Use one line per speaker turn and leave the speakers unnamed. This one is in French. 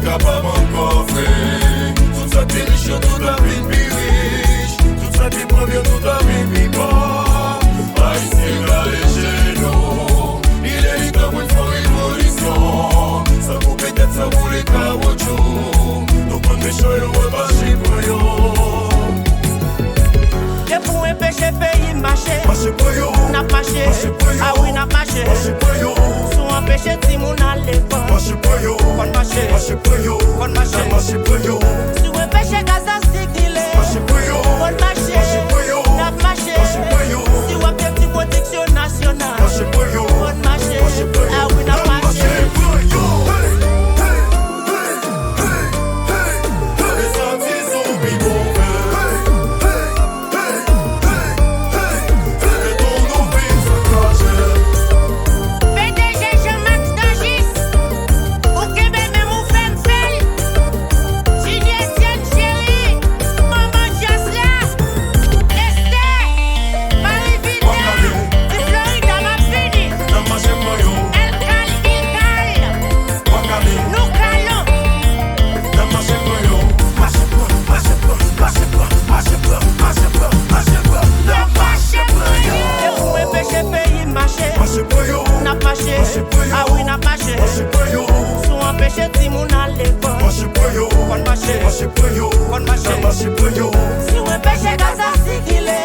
capable encore faire. Tout ça t'es riche, tout la vie de riche. Tout ça t'es pauvre, tout la vie de pauvre. Haïtien galé chez nous. Il est temps pour une révolution. Ça coupe peut-être, ça vaut les caoutchoucs. Donc on est chaud, on va marcher pour yo.
Et pour un péché pays marché.
Marcher pour yo.
N'a marché. Ah oui, n'a marché.
Marcher pour yo.
Sous un péché, si mon à l'école.
Marcher pour yo.
Kon marché.
Marcher pour yo.
Kon marché.
Marcher pour yo.
Sous un péché, Gaza, c'est qu'il est.
Marcher pour yo.
Kon marché.
Marcher pour yo.
N'a marché.
Marcher pour yo.
Si on a petite protection nationale.
Marcher pour yo.
Kon marché.
Marcher pour yo.
Ah oui, n'a marché.
Marcher pour yo. Les artisans vivent.
Ah oui, n'a marché. Sous un péché, si mon à l'école. Kon marché. Kon marché. Si on péché, Gaza, c'est qu'il est.